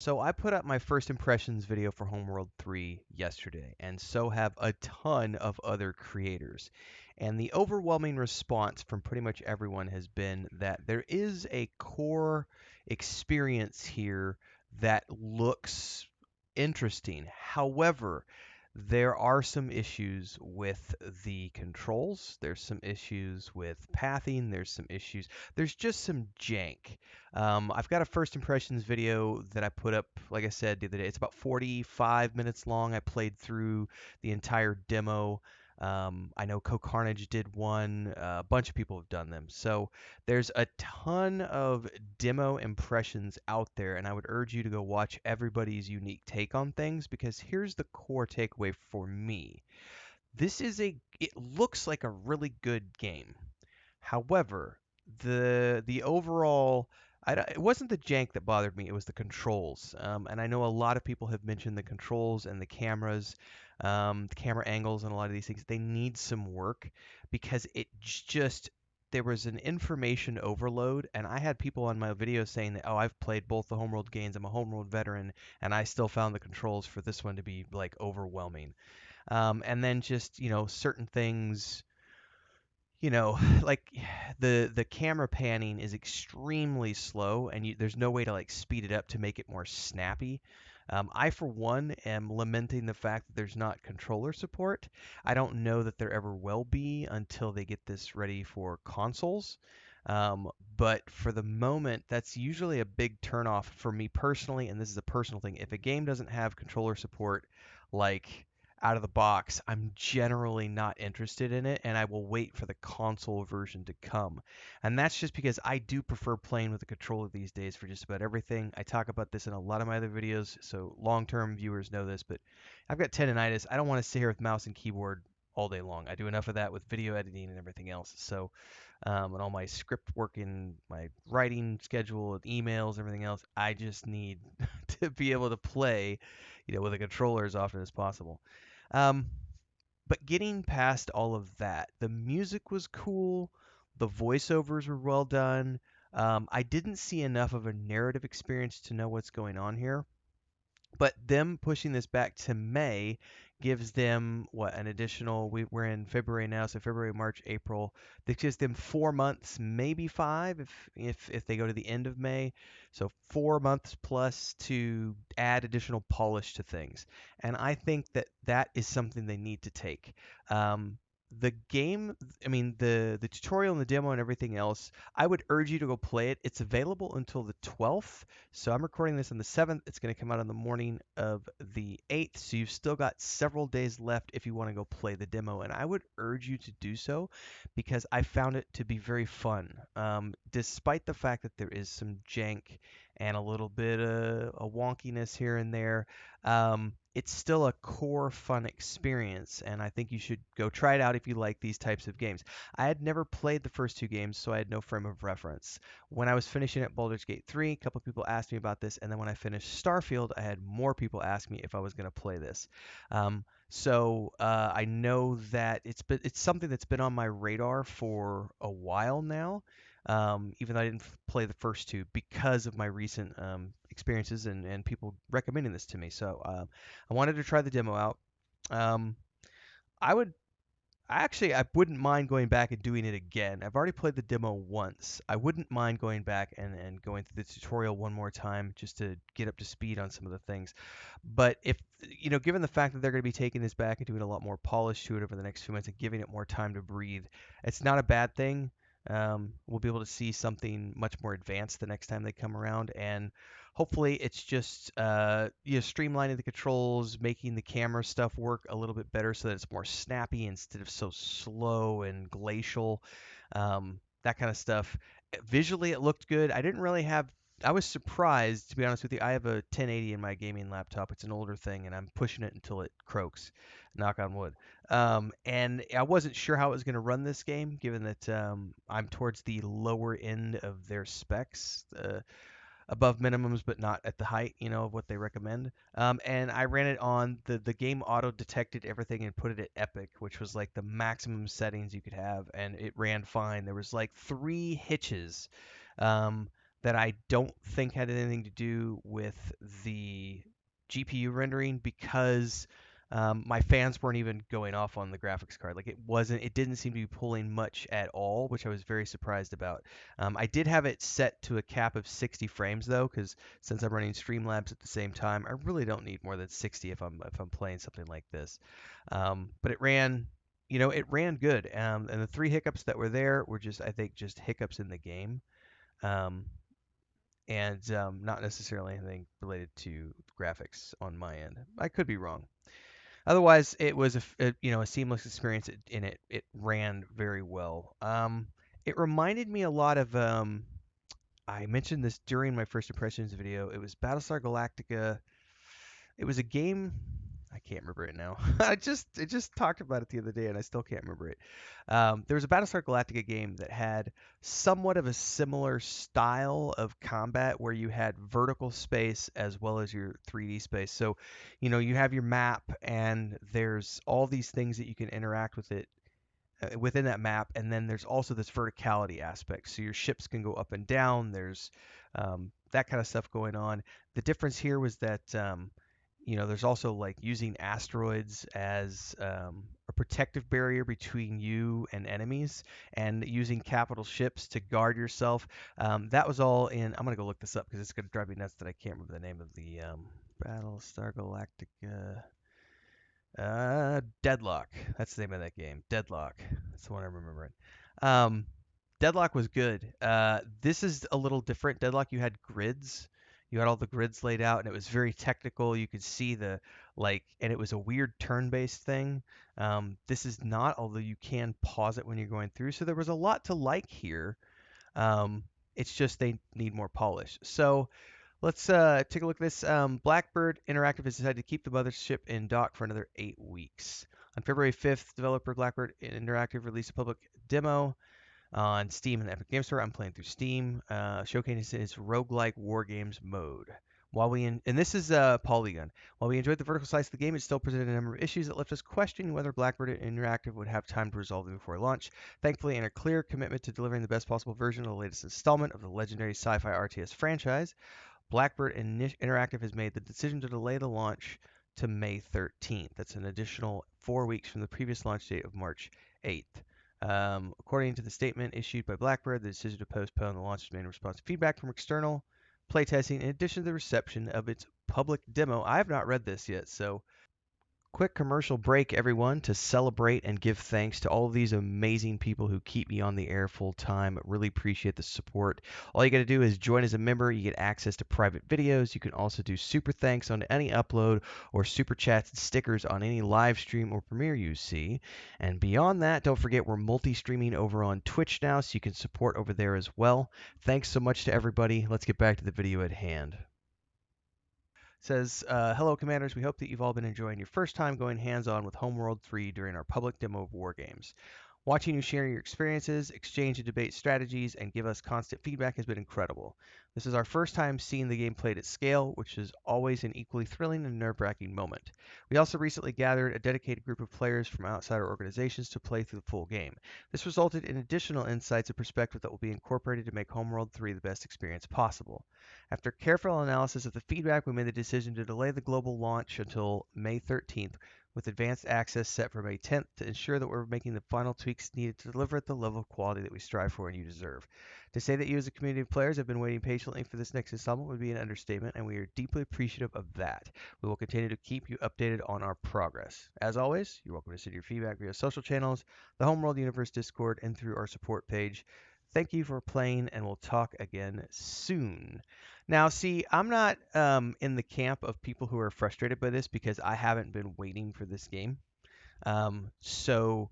So I put up my first impressions video for Homeworld 3 yesterday, and so have a ton of other creators. And the overwhelming response from pretty much everyone has been that there is a core experience here that looks interesting. However, there are some issues with the controls. There's some issues with pathing. There's some issues. There's just some jank. I've got a first impressions video that I put up, like I said, the other day. It's about 45 minutes long. I played through the entire demo. I know Carnage did one. A bunch of people have done them. So there's a ton of demo impressions out there, and I would urge you to go watch everybody's unique take on things because here's the core takeaway for me. It looks like a really good game. However, the overall it wasn't the jank that bothered me. It was the controls. And I know a lot of people have mentioned the controls and the cameras, the camera angles, and a lot of these things. They need some work because just there was an information overload, and I had people on my video saying that, oh, I've played both the Homeworld games. I'm a Homeworld veteran, and I still found the controls for this one to be like overwhelming. And then just certain things like the camera panning is extremely slow, and there's no way to like speed it up to make it more snappy. I, for one, am lamenting the fact that there's not controller support. I don't know that there ever will be until they get this ready for consoles. But for the moment, that's usually a big turnoff for me personally, and this is a personal thing. If a game doesn't have controller support, like out of the box, I'm generally not interested in it, and I will wait for the console version to come. And that's just because I do prefer playing with a controller these days for just about everything. I talk about this in a lot of my other videos, so long-term viewers know this, but I've got tendonitis. I don't want to sit here with mouse and keyboard all day long. I do enough of that with video editing and everything else. So, and all my script work and my writing schedule and emails, everything else, I just need to be able to play, with a controller as often as possible. Um, but getting past all of that, the music was cool. The voiceovers were well done. I didn't see enough of a narrative experience to know what's going on here. But them pushing this back to May gives them what an additional. We're in February now, so February, March, April. This gives them 4 months, maybe five, if they go to the end of May. So 4 months plus to add additional polish to things, and I think that that is something they need to take. The game, I mean the tutorial and the demo and everything else. I would urge you to go play it. It's available until the 12th. So I'm recording this on the 7th. It's going to come out on the morning of the 8th. So you've still got several days left if you want to go play the demo. And I would urge you to do so because I found it to be very fun. Despite the fact that there is some jank and a little bit of a wonkiness here and there, it's still a core fun experience. And I think you should go try it out if you like these types of games. I had never played the first two games, so I had no frame of reference. When I was finishing at Baldur's Gate 3, a couple of people asked me about this, and then when I finished Starfield, I had more people ask me if I was going to play this. I know that it's something that's been on my radar for a while now, even though I didn't play the first two because of my recent experiences and people recommending this to me. So I wanted to try the demo out. Um, I would I wouldn't mind going back and doing it again. I've already played the demo once. I wouldn't mind going back and going through the tutorial one more time just to get up to speed on some of the things. But if, given the fact that they're going to be taking this back and doing a lot more polish to it over the next few months and giving it more time to breathe, it's not a bad thing. We'll be able to see something much more advanced the next time they come around, and hopefully it's just streamlining the controls, making the camera stuff work a little bit better so that it's more snappy instead of so slow and glacial. That kind of stuff. Visually, it looked good. I was surprised, to be honest with you. I have a 1080 in my gaming laptop. It's an older thing, and I'm pushing it until it croaks. Knock on wood. And I wasn't sure how it was going to run this game, given that I'm towards the lower end of their specs. Above minimums, but not at the height, of what they recommend. And I ran it on the game auto detected everything and put it at epic, which was like the maximum settings you could have, and it ran fine. There was like three hitches. Um, that I don't think had anything to do with the GPU rendering because my fans weren't even going off on the graphics card. Like it didn't seem to be pulling much at all, which I was very surprised about. I did have it set to a cap of 60 frames though, because since I'm running Streamlabs at the same time, I really don't need more than 60 if I'm playing something like this. But it ran. It ran good, and the three hiccups that were there were just, I think, just hiccups in the game. Um, and not necessarily anything related to graphics on my end. I could be wrong. Otherwise, it was a seamless experience, and it ran very well. It reminded me a lot of I mentioned this during my first impressions video. It was Battlestar Galactica. It was a game. I can't remember it now. I just talked about it the other day and I still can't remember it. There was a Battlestar Galactica game that had somewhat of a similar style of combat where you had vertical space as well as your 3D space. So, you have your map and there's all these things that you can interact with it within that map, and then there's also this verticality aspect. So your ships can go up and down. There's that kind of stuff going on. The difference here was that there's also like using asteroids as a protective barrier between you and enemies, and using capital ships to guard yourself. That was all in. I'm gonna go look this up because it's gonna drive me nuts that I can't remember the name of the Battlestar Galactica. Deadlock. That's the name of that game. Deadlock. That's the one I'm remembering. Um, Deadlock was good. This is a little different. Deadlock, you had grids. You had all the grids laid out, and it was very technical. You could see and it was a weird turn-based thing. This is not, although you can pause it when you're going through. So there was a lot to like here. It's just they need more polish. So let's take a look at this. Blackbird Interactive has decided to keep the mothership in dock for another 8 weeks. On February 5th, developer Blackbird Interactive released a public demo on Steam and the Epic Games Store. I'm playing through Steam, showcasing its roguelike war games mode. And this is Polygon. While we enjoyed the vertical slice of the game, it still presented a number of issues that left us questioning whether Blackbird Interactive would have time to resolve them before launch. Thankfully, in a clear commitment to delivering the best possible version of the latest installment of the legendary sci-fi RTS franchise, Blackbird Interactive has made the decision to delay the launch to May 13th. That's an additional 4 weeks from the previous launch date of March 8th. According to the statement issued by Blackbird, the decision to postpone the launch was made in response to feedback from external playtesting, in addition to the reception of its public demo. I have not read this yet, so quick commercial break, everyone, to celebrate and give thanks to all of these amazing people who keep me on the air full time. Really appreciate the support. All you got to do is join as a member. You get access to private videos. You can also do super thanks on any upload or super chats and stickers on any live stream or premiere you see. And beyond that, don't forget we're multi-streaming over on Twitch now, so you can support over there as well. Thanks so much to everybody. Let's get back to the video at hand. Says, hello, Commanders. We hope that you've all been enjoying your first time going hands-on with Homeworld 3 during our public demo of War Games. Watching you share your experiences, exchange and debate strategies, and give us constant feedback has been incredible. This is our first time seeing the game played at scale, which is always an equally thrilling and nerve-wracking moment. We also recently gathered a dedicated group of players from outside our organizations to play through the full game. This resulted in additional insights and perspective that will be incorporated to make Homeworld 3 the best experience possible. After careful analysis of the feedback, we made the decision to delay the global launch until May 13th, with advanced access set for May 10th, to ensure that we're making the final tweaks needed to deliver at the level of quality that we strive for and you deserve. To say that you as a community of players have been waiting patiently for this next installment would be an understatement, and we are deeply appreciative of that. We will continue to keep you updated on our progress. As always, you're welcome to send your feedback via social channels, the Homeworld Universe Discord, and through our support page. Thank you for playing, and we'll talk again soon. Now, see, I'm not in the camp of people who are frustrated by this because I haven't been waiting for this game. So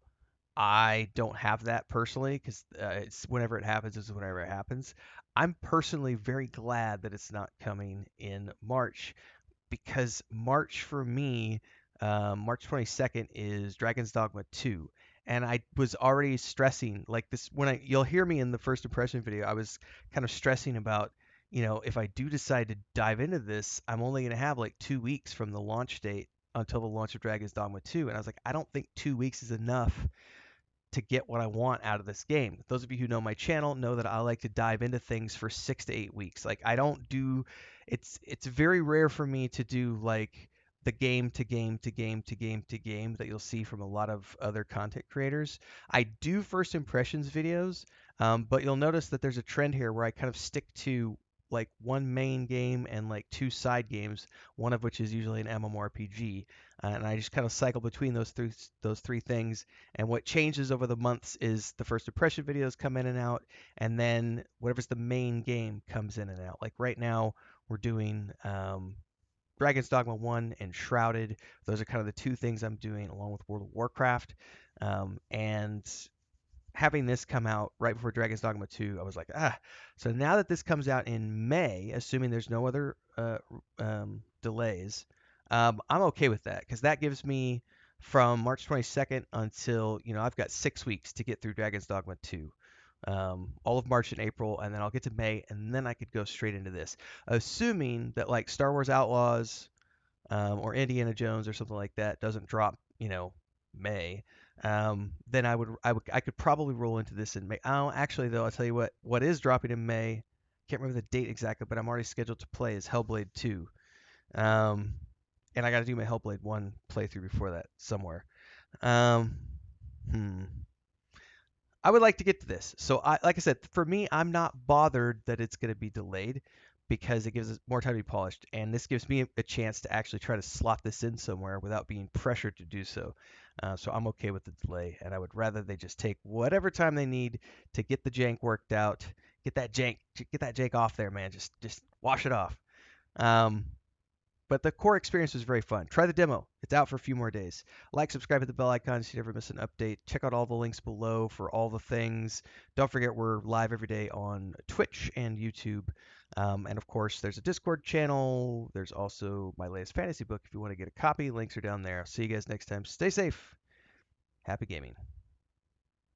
I don't have that personally because it's whenever it happens is whenever it happens. I'm personally very glad that it's not coming in March because March for me, March 22nd is Dragon's Dogma 2. And I was already stressing like this you'll hear me in the first impression video, I was kind of stressing about, if I do decide to dive into this, I'm only going to have like 2 weeks from the launch date until the launch of Dragon's Dogma 2. And I was like, I don't think 2 weeks is enough to get what I want out of this game. Those of you who know my channel know that I like to dive into things for 6 to 8 weeks. Like I don't do it's very rare for me to do like the game to game to game to game to game that you'll see from a lot of other content creators. I do first impressions videos, but you'll notice that there's a trend here where I kind of stick to like one main game and like two side games, one of which is usually an MMORPG, and I just kind of cycle between those three things. And what changes over the months is the first impression videos come in and out, and then whatever's the main game comes in and out. Like right now, we're doing Dragon's Dogma 1 and Shrouded. Those are kind of the two things I'm doing along with World of Warcraft. And having this come out right before Dragon's Dogma 2, I was like, ah. So now that this comes out in May, assuming there's no other delays, I'm okay with that because that gives me from March 22nd until, I've got 6 weeks to get through Dragon's Dogma 2. All of March and April, and then I'll get to May, and then I could go straight into this. Assuming that like Star Wars Outlaws or Indiana Jones or something like that doesn't drop, May, then I could probably roll into this in May. Oh, actually though, I'll tell you what is dropping in May. Can't remember the date exactly, but I'm already scheduled to play is Hellblade 2. Um, and I got to do my Hellblade 1 playthrough before that somewhere. Um, hmm. I would like to get to this. So like I said, for me, I'm not bothered that it's going to be delayed because it gives us more time to be polished, and this gives me a chance to actually try to slot this in somewhere without being pressured to do so. So I'm okay with the delay, and I would rather they just take whatever time they need to get the jank worked out, get that jank off there, man. Just wash it off. Um, but the core experience was very fun. Try the demo. It's out for a few more days. Like, subscribe, hit the bell icon so you never miss an update. Check out all the links below for all the things. Don't forget we're live every day on Twitch and YouTube. And of course, there's a Discord channel. There's also my latest fantasy book if you want to get a copy. Links are down there. I'll see you guys next time. Stay safe. Happy gaming.